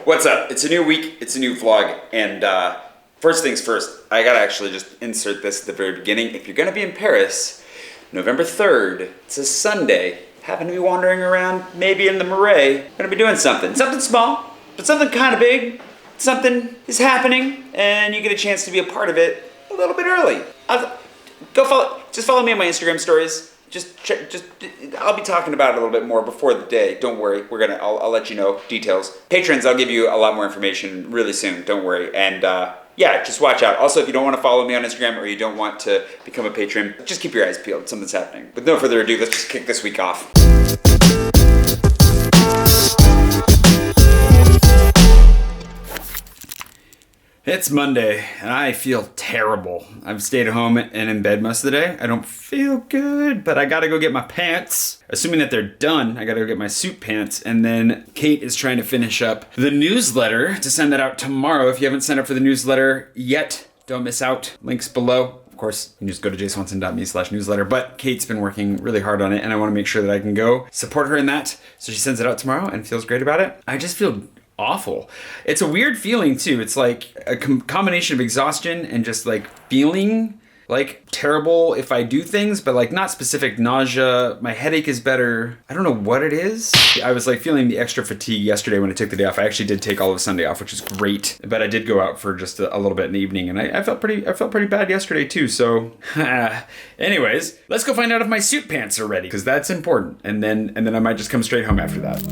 What's up? It's a new week, it's a new vlog, and first things first, I gotta actually just insert this at the very beginning. If you're gonna be in Paris, November 3rd, it's a Sunday, happen to be wandering around, maybe in the Marais, gonna be doing something. Something small, but something kind of big. Something is happening, and you get a chance to be a part of it a little bit early. Just follow me on my Instagram stories. I'll be talking about it a little bit more before the day. Don't worry, I'll let you know details. Patrons, I'll give you a lot more information really soon. Don't worry, and yeah, just watch out. Also, if you don't want to follow me on Instagram or you don't want to become a patron, just keep your eyes peeled. Something's happening. With no further ado, let's just kick this week off. It's Monday, and I feel terrible. I've stayed at home and in bed most of the day. I don't feel good, but I gotta go get my pants. Assuming that they're done, I gotta go get my suit pants, and then Kate is trying to finish up the newsletter to send that out tomorrow. If you haven't signed up for the newsletter yet, don't miss out. Links below. Of course, you can just go to jayswanson.me/newsletter, but Kate's been working really hard on it, and I wanna make sure that I can go support her in that. So she sends it out tomorrow and feels great about it. I just feel awful. It's a weird feeling too. It's like a combination of exhaustion and just like feeling like terrible if I do things, but like not specific nausea. My headache is better. I don't know what it is. I was like feeling the extra fatigue yesterday when I took the day off. I actually did take all of Sunday off, which is great, but I did go out for just a little bit in the evening, and I felt pretty bad yesterday too. So anyways, let's go find out if my suit pants are ready, because that's important. And then I might just come straight home after that.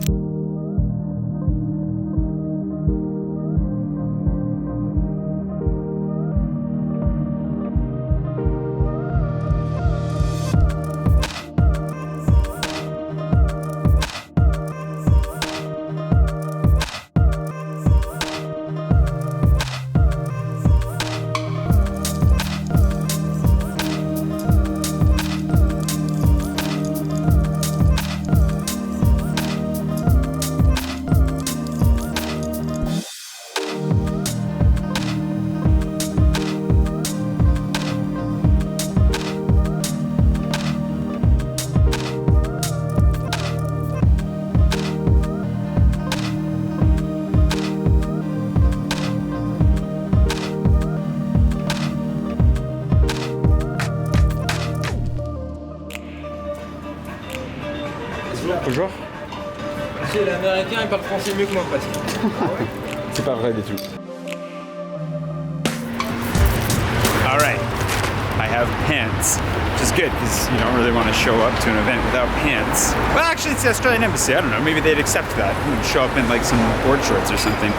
Bonjour. C'est l'américain, il parle français mieux que moi presque. C'est pas vrai du tout. All right, I have pants, which is good because you don't really want to show up to an event without pants. Well, actually, it's the Australian Embassy. I don't know, maybe they'd accept that. You would show up in like some board shorts or something.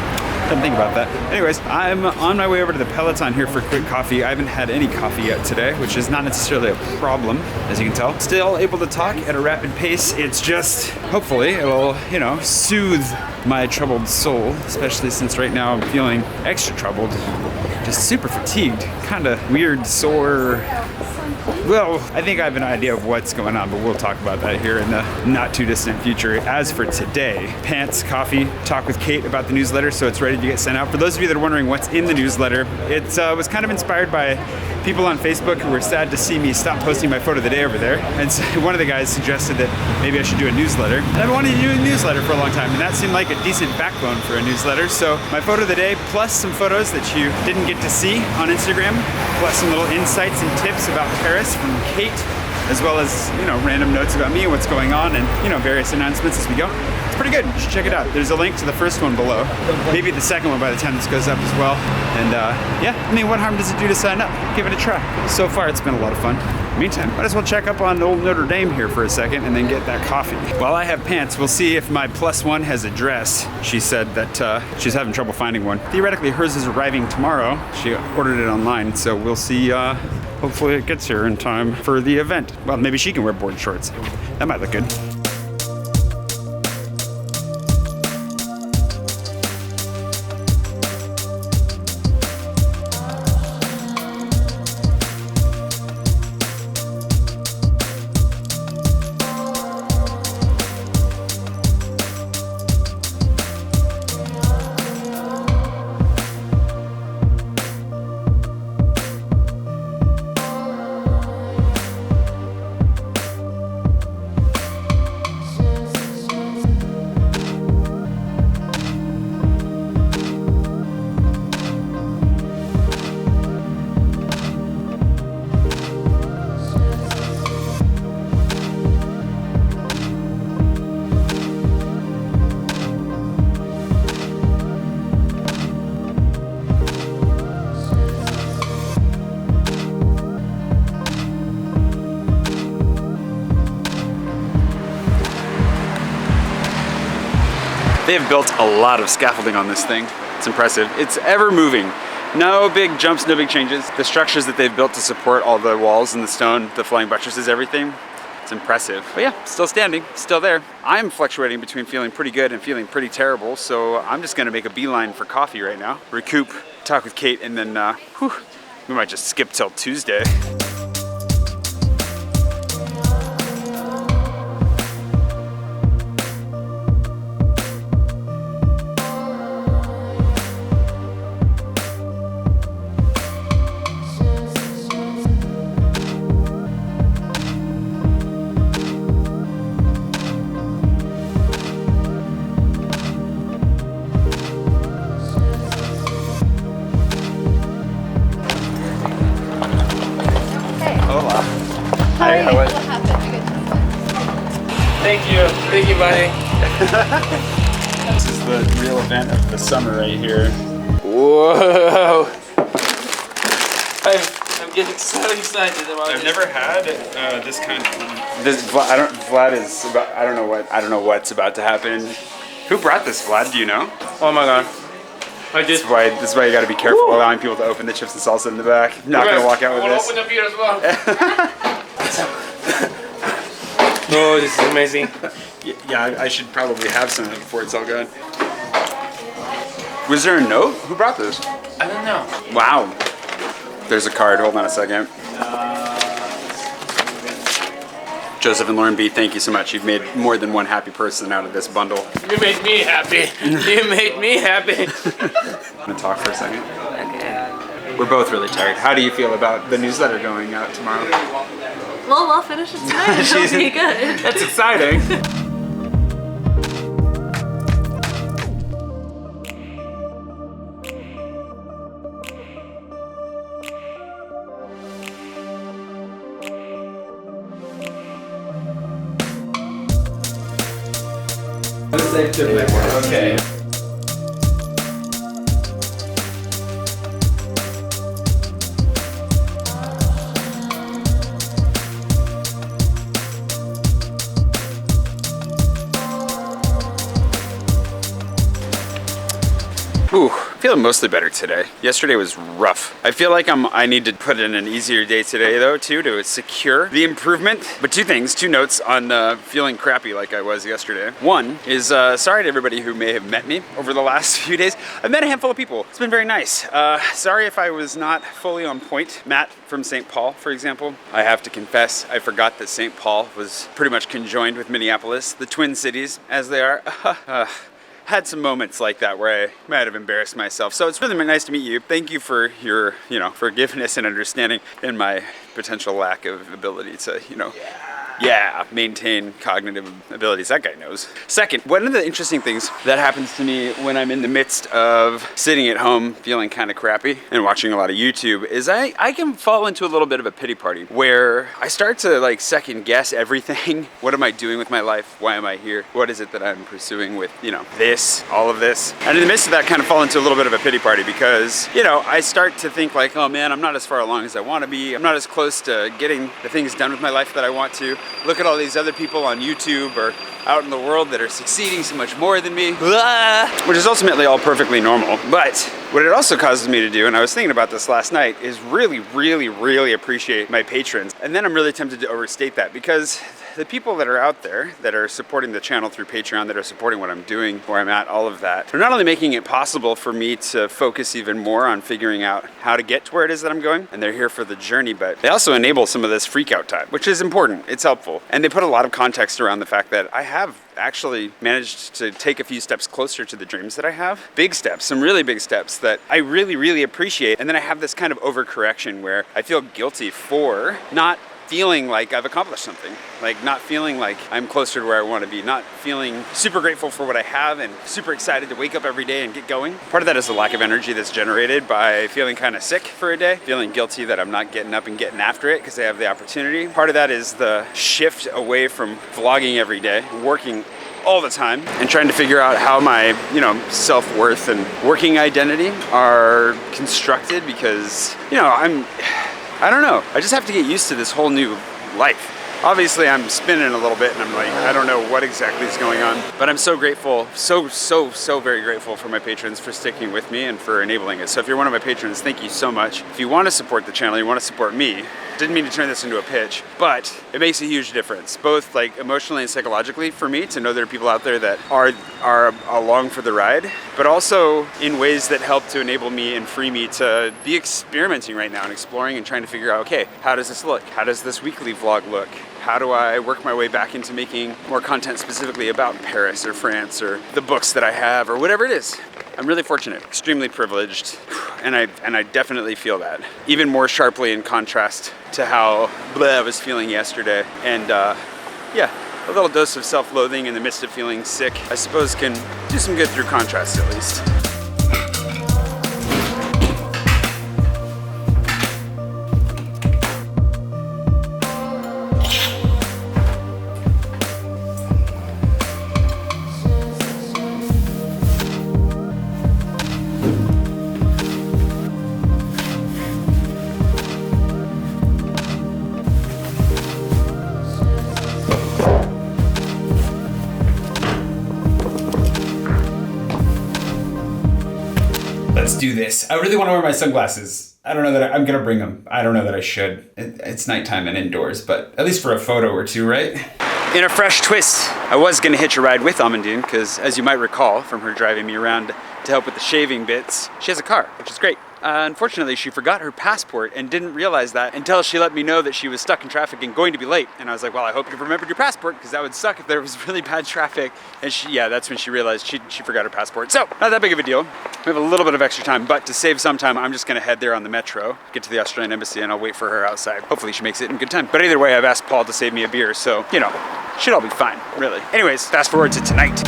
Didn't think about that. Anyways, I'm on my way over to the Peloton here for a quick coffee. I haven't had any coffee yet today, which is not necessarily a problem, as you can tell. Still able to talk at a rapid pace. It's just, hopefully, it'll, soothe my troubled soul, especially since right now I'm feeling extra troubled. Just super fatigued, kind of weird, sore. Well, I think I have an idea of what's going on, but we'll talk about that here in the not too distant future. As for today, pants, coffee, talk with Kate about the newsletter, so it's ready to get sent out. For those of you that are wondering what's in the newsletter, it was kind of inspired by people on Facebook who were sad to see me stop posting my photo of the day over there. And so one of the guys suggested that maybe I should do a newsletter. And I've wanted to do a newsletter for a long time, and that seemed like a decent backbone for a newsletter. So my photo of the day, plus some photos that you didn't get to see on Instagram, plus some little insights and tips about Paris from Kate, as well as, random notes about me and what's going on, and, various announcements as we go. It's pretty good. You should check it out. There's a link to the first one below. Maybe the second one by the time this goes up as well. And yeah, what harm does it do to sign up? Give it a try. So far, it's been a lot of fun. Meantime, might as well check up on old Notre Dame here for a second and then get that coffee. While I have pants, we'll see if my +1 has a dress. She said that she's having trouble finding one. Theoretically, hers is arriving tomorrow. She ordered it online, so we'll see. Hopefully it gets here in time for the event. Well, maybe she can wear board shorts. That might look good. They have built a lot of scaffolding on this thing. It's impressive. It's ever moving. No big jumps, no big changes. The structures that they've built to support all the walls and the stone, the flying buttresses, everything, it's impressive. But yeah, still standing, still there. I'm fluctuating between feeling pretty good and feeling pretty terrible, so I'm just gonna make a beeline for coffee right now, recoup, talk with Kate, and then we might just skip till Tuesday. Thank you, buddy. This is the real event of the summer right here. Whoa! I'm getting so excited about it. I've never had this kind of. Vlad is about. I don't know what's about to happen. Who brought this, Vlad? Do you know? Oh my god! This is why you got to be careful allowing people to open the chips and salsa in the back. I'm not gonna walk out with this. I'll open up here as well. Oh, this is amazing. Yeah, I should probably have some of it before it's all gone. Was there a note? Who brought this? I don't know. Wow. There's a card. Hold on a second. Joseph and Lauren B, thank you so much. You've made more than one happy person out of this bundle. You made me happy. You made me happy. I'm gonna talk for a second. Okay. We're both really tired. How do you feel about the newsletter going out tomorrow? Well, we'll finish it tonight. It'll be good. That's exciting. Okay. Ooh, feeling mostly better today. Yesterday was rough. I feel like I need to put in an easier day today though too to secure the improvement. But two notes on feeling crappy like I was yesterday. One is sorry to everybody who may have met me over the last few days. I've met a handful of people. It's been very nice. Sorry if I was not fully on point. Matt from St. Paul, for example. I have to confess, I forgot that St. Paul was pretty much conjoined with Minneapolis, the Twin Cities as they are. Had some moments like that where I might have embarrassed myself. So it's really nice to meet you. Thank you for your, forgiveness and understanding in my potential lack of ability to, maintain cognitive abilities. That guy knows. Second, one of the interesting things that happens to me when I'm in the midst of sitting at home feeling kind of crappy and watching a lot of YouTube is I can fall into a little bit of a pity party where I start to second guess everything. What am I doing with my life? Why am I here? What is it that I'm pursuing with, all of this? And in the midst of that, kind of fall into a little bit of a pity party because, I start to think oh man, I'm not as far along as I want to be. I'm not as close to getting the things done with my life that I want to. Look at all these other people on YouTube or out in the world that are succeeding so much more than me, which is ultimately all perfectly normal. But what it also causes me to do, and I was thinking about this last night, is really, really, really appreciate my patrons. And then I'm really tempted to overstate that because the people that are out there that are supporting the channel through Patreon, that are supporting what I'm doing, where I'm at, all of that, they're not only making it possible for me to focus even more on figuring out how to get to where it is that I'm going, and they're here for the journey, but they also enable some of this freak out time, which is important. It's helpful. And they put a lot of context around the fact that I have actually managed to take a few steps closer to the dreams that I have. Big steps, some really big steps that I really, really appreciate. And then I have this kind of overcorrection where I feel guilty for not feeling like I've accomplished something, not feeling like I'm closer to where I want to be, not feeling super grateful for what I have and super excited to wake up every day and get going. Part of that is the lack of energy that's generated by feeling kind of sick for a day, feeling guilty that I'm not getting up and getting after it because I have the opportunity. Part of that is the shift away from vlogging every day, working all the time, and trying to figure out how my, self-worth and working identity are constructed because, I don't know. I just have to get used to this whole new life. Obviously I'm spinning a little bit and I'm like, I don't know what exactly is going on, but I'm so grateful, so very grateful for my patrons for sticking with me and for enabling it. So if you're one of my patrons, thank you so much. If you want to support the channel, you want to support me, didn't mean to turn this into a pitch, but it makes a huge difference, both like emotionally and psychologically for me to know there are people out there that are along for the ride, but also in ways that help to enable me and free me to be experimenting right now and exploring and trying to figure out, okay, how does this look? How does this weekly vlog look? How do I work my way back into making more content specifically about Paris or France or the books that I have or whatever it is? I'm really fortunate, extremely privileged, and I definitely feel that. Even more sharply in contrast to how bleh I was feeling yesterday. And yeah, a little dose of self-loathing in the midst of feeling sick, I suppose can do some good through contrast at least. Let's do this. I really want to wear my sunglasses. I don't know that I'm gonna bring them. I don't know that I should. It's nighttime and indoors, but at least for a photo or two, right? In a fresh twist, I was gonna hitch a ride with Amandine because, as you might recall from her driving me around to help with the shaving bits, she has a car, which is great. Unfortunately, she forgot her passport and didn't realize that until she let me know that she was stuck in traffic and going to be late. And I was like, well, I hope you've remembered your passport because that would suck if there was really bad traffic. And yeah, that's when she realized she forgot her passport. So, not that big of a deal. We have a little bit of extra time, but to save some time, I'm just gonna head there on the Metro, get to the Australian Embassy, and I'll wait for her outside. Hopefully she makes it in good time. But either way, I've asked Paul to save me a beer, so, you know, should all be fine, really. Anyways, fast forward to tonight.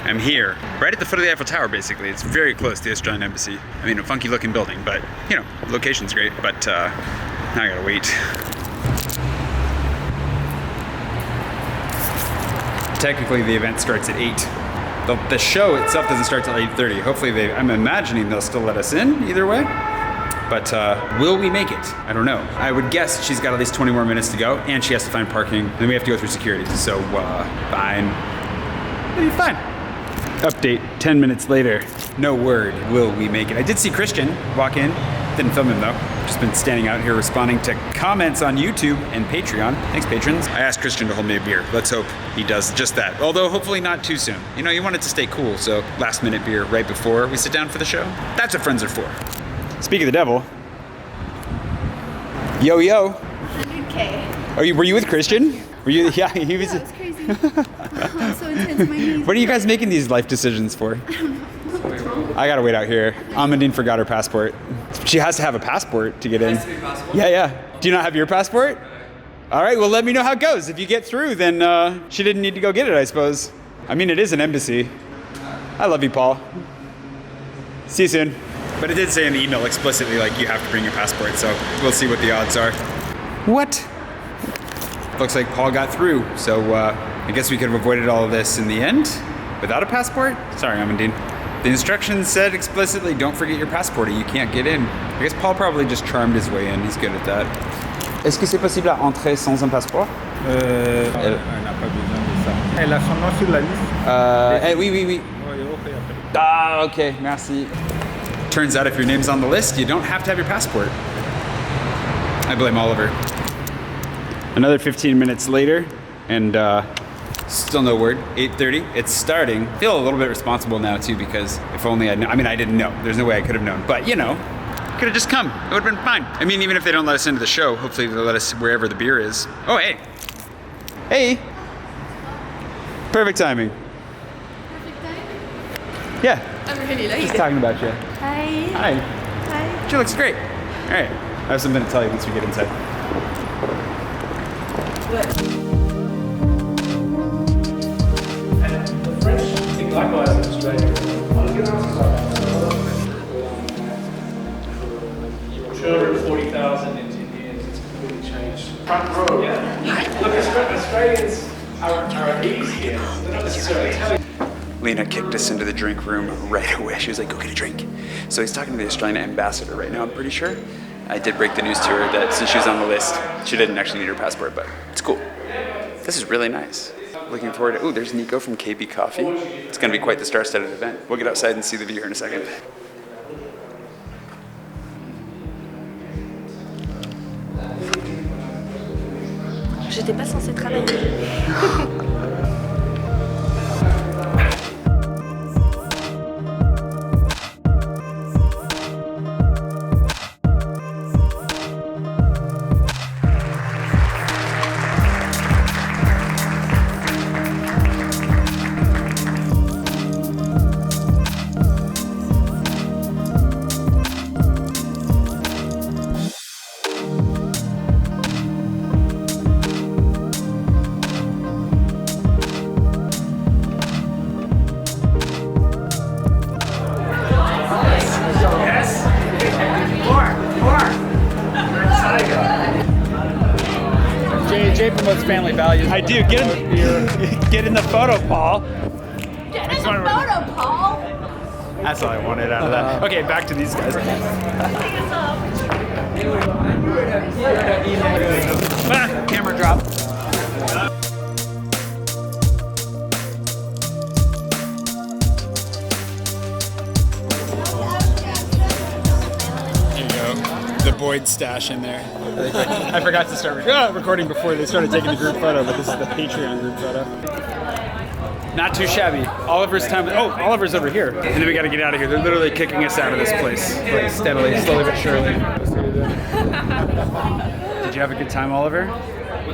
I'm here, right at the foot of the Eiffel Tower, basically. It's very close to the Australian Embassy. I mean, a funky looking building, but, you know, location's great, but now I gotta wait. Technically, the event starts at 8. The show itself doesn't start till 8:30. Hopefully, I'm imagining they'll still let us in either way. But will we make it? I don't know. I would guess she's got at least 20 more minutes to go, and she has to find parking. Then we have to go through security, so fine. It'll be fine. Update 10 minutes later. No word, will we make it? I did see Christian walk in. Didn't film him though. Just been standing out here responding to comments on YouTube and Patreon. Thanks, patrons. I asked Christian to hold me a beer. Let's hope he does just that. Although hopefully not too soon. You know, you want it to stay cool, so last minute beer right before we sit down for the show. That's what friends are for. Speak of the devil. Yo, yo. 100K. Were you with Christian? Were you? Yeah, he was. Yeah, it's crazy. Oh, so intense. My knees. What are you guys making these life decisions for? I don't know. I gotta wait out here. Amandine forgot her passport. She has to have a passport to get in. Yeah. Do you not have your passport? All right, well, let me know how it goes. If you get through, then she didn't need to go get it, I suppose. I mean, it is an embassy. I love you, Paul. See you soon. But it did say in the email explicitly, like, you have to bring your passport, so we'll see what the odds are. What? Looks like Paul got through, so I guess we could have avoided all of this in the end without a passport. Sorry, Amandine. The instructions said explicitly, don't forget your passport or you can't get in. I guess Paul probably just charmed his way in. He's good at that. Est-ce que c'est possible à entrer sans un passeport? Elle n'a pas besoin de ça. Elle a son nom sur la liste. Oui. Ah, okay, merci. Turns out if your name's on the list, you don't have to have your passport. I blame Oliver. Another 15 minutes later, and still no word. 8:30, it's starting. I feel a little bit responsible now too, because if only I mean, I didn't know. There's no way I could have known, but you know, could have just come. It would have been fine. I mean, even if they don't let us into the show, hopefully they'll let us wherever the beer is. Oh, hey. Hey. Perfect timing. Perfect time? Yeah. I'm really late. Just talking about you. Hi. Hi. Hi. She looks great. All right. I have something to tell you once we get inside. What? The French think likewise in Australia. 240,000 in front row. Yeah. Look, Australians are easy. They're not necessarily Italian. Lena kicked us into the drink room right away. She was like, go get a drink. So he's talking to the Australian ambassador right now, I'm pretty sure. I did break the news to her that since she was on the list, she didn't actually need her passport, but it's cool. This is really nice. Looking forward to, oh, there's Nico from KB Coffee. It's gonna be quite the star-studded event. We'll get outside and see the view here in a second. J'étais pas censée travailler. Jay promotes family values. I do, get in the photo, Paul. Get in the photo, Paul! That's all I wanted out of that. Okay, back to these guys. Camera drop. There you go. The Boyd stash in there. I forgot to start recording before they started taking the group photo, but this is the Patreon group photo. Not too shabby. Oliver's time. Oh, Oliver's over here. And then we got to get out of here. They're literally kicking us out of this place, like steadily, slowly but surely. Did you have a good time, Oliver?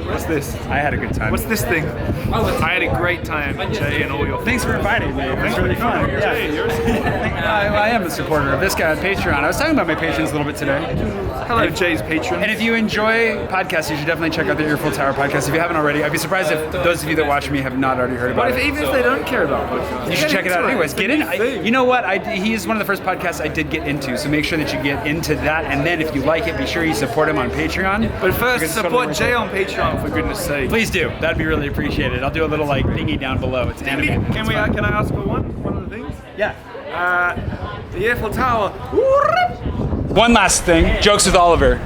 What's this? I had a good time. What's this thing? I had a great time, Jay, and all your. Thanks for inviting me. It was really fun. Yeah. Jay, you're I am a supporter of this guy on Patreon. I was talking about my patrons a little bit today. Hello, Jay's patron. And if you enjoy podcasts, you should definitely check out the Earful Tower podcast. If you haven't already, I'd be surprised if those of you that watch me have not already heard about it. Even if they don't care about podcasts, You should check it out anyways. Get in. You know what? He is one of the first podcasts I did get into, so make sure that you get into that. And then if you like it, be sure you support him on Patreon. But first, Because it's support totally Jay on Patreon, for goodness sake. Please do. That'd be really appreciated. I'll do a little like thingy down below. It's animated. Can I ask for one of the things? Yeah. The Eiffel Tower. One last thing. Jokes with Oliver.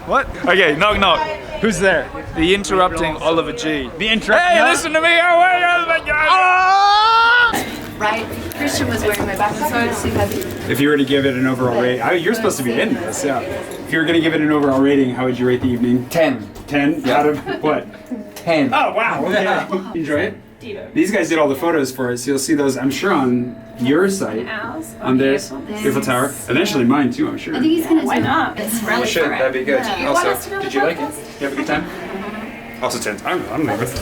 What? Okay, knock knock. Who's there? The interrupting Oliver G. The intro. Hey, listen to me! Oh my God! Right? Christian was wearing my back, so it's too heavy. If you were to give it an overall rating, you're supposed to be in this, yeah. If you were going to give it an overall rating, how would you rate the evening? 10. 10 out of what? 10. Oh, wow. Okay. Enjoy it? These guys did all the photos for us. You'll see those, I'm sure, on your site. On this Eiffel Tower. Eventually mine, too, I'm sure. I think he's gonna Why not? It's You really should. That'd be good. Yeah. Also, did you like it? You have a good time? Also 10. I'm nervous.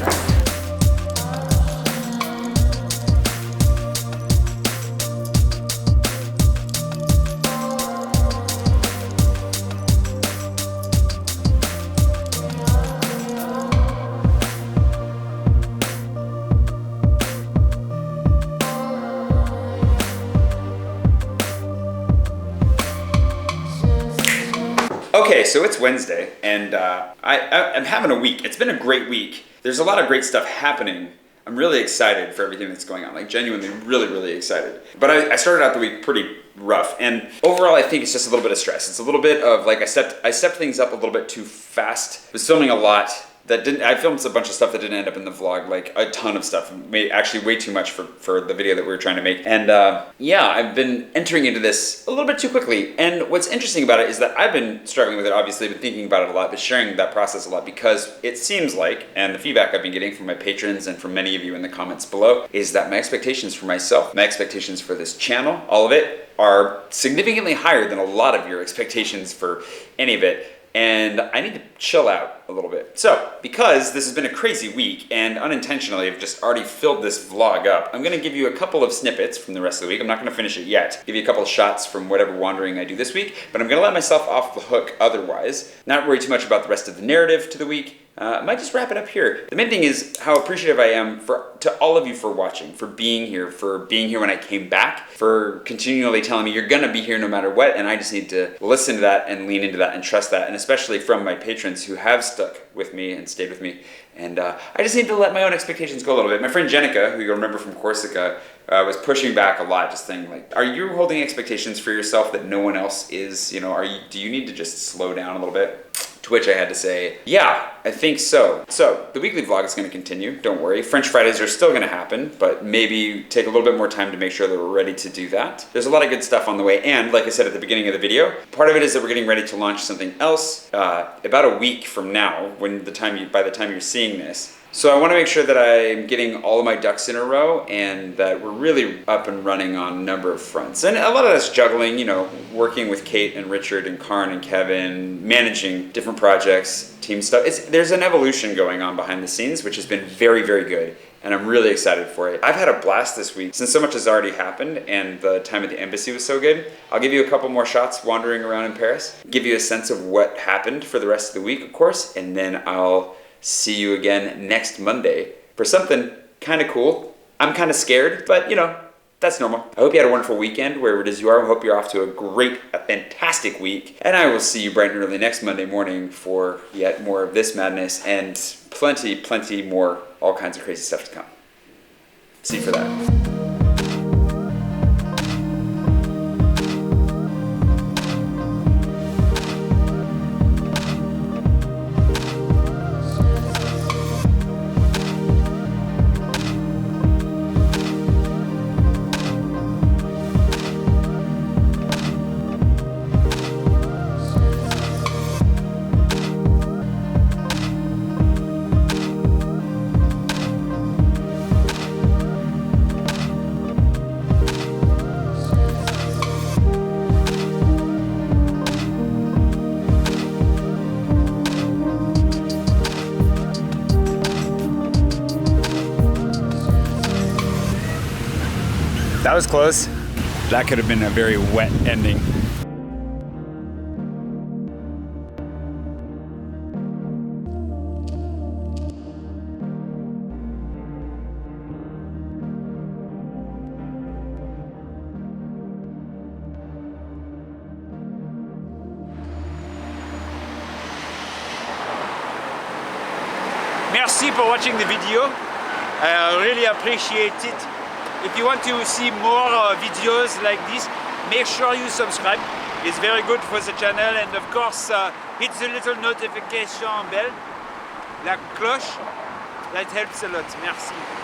Okay, so it's Wednesday, and I'm having a week. It's been a great week. There's a lot of great stuff happening. I'm really excited for everything that's going on, like genuinely really, really excited. But I started out the week pretty rough, and overall I think it's just a little bit of stress. It's a little bit of like I stepped things up a little bit too fast. I was filming a lot. I filmed a bunch of stuff that didn't end up in the vlog, like a ton of stuff, actually way too much for the video that we were trying to make. And yeah, I've been entering into this a little bit too quickly. And what's interesting about it is that I've been struggling with it, obviously, been thinking about it a lot, but sharing that process a lot, because it seems like, and the feedback I've been getting from my patrons and from many of you in the comments below, is that my expectations for myself, my expectations for this channel, all of it, are significantly higher than a lot of your expectations for any of it. And I need to chill out a little bit. So, because this has been a crazy week, and unintentionally I've just already filled this vlog up, I'm gonna give you a couple of snippets from the rest of the week. I'm not gonna finish it yet. Give you a couple of shots from whatever wandering I do this week, but I'm gonna let myself off the hook otherwise. Not worry too much about the rest of the narrative to the week, I might just wrap it up here. The main thing is how appreciative I am to all of you for watching, for being here when I came back, for continually telling me you're gonna be here no matter what, and I just need to listen to that and lean into that and trust that, and especially from my patrons who have stuck with me and stayed with me. And I just need to let my own expectations go a little bit. My friend Jenica, who you'll remember from Corsica, was pushing back a lot, just saying like, are you holding expectations for yourself that no one else is? You know, do you need to just slow down a little bit? To which I had to say, yeah, I think so. So the weekly vlog is going to continue, don't worry. French Fridays are still going to happen, but maybe take a little bit more time to make sure that we're ready to do that. There's a lot of good stuff on the way, and like I said at the beginning of the video, part of it is that we're getting ready to launch something else about a week from now, by the time you're seeing this. So I want to make sure that I'm getting all of my ducks in a row and that we're really up and running on a number of fronts. And a lot of that's juggling, you know, working with Kate and Richard and Karn and Kevin, managing different projects, team stuff. There's an evolution going on behind the scenes, which has been very, very good. And I'm really excited for it. I've had a blast this week. Since so much has already happened and the time at the embassy was so good, I'll give you a couple more shots wandering around in Paris, give you a sense of what happened for the rest of the week, of course, and then I'll see you again next Monday for something kind of cool. I'm kind of scared, but you know, that's normal. I hope you had a wonderful weekend wherever it is you are. I hope you're off to a fantastic week. And I will see you bright and early next Monday morning for yet more of this madness and plenty more, all kinds of crazy stuff to come. See you for that. That was close. That could have been a very wet ending. Merci for watching the video. I really appreciate it. If you want to see more videos like this, make sure you subscribe. It's very good for the channel, and of course hit the little notification bell, la cloche, that helps a lot. Merci.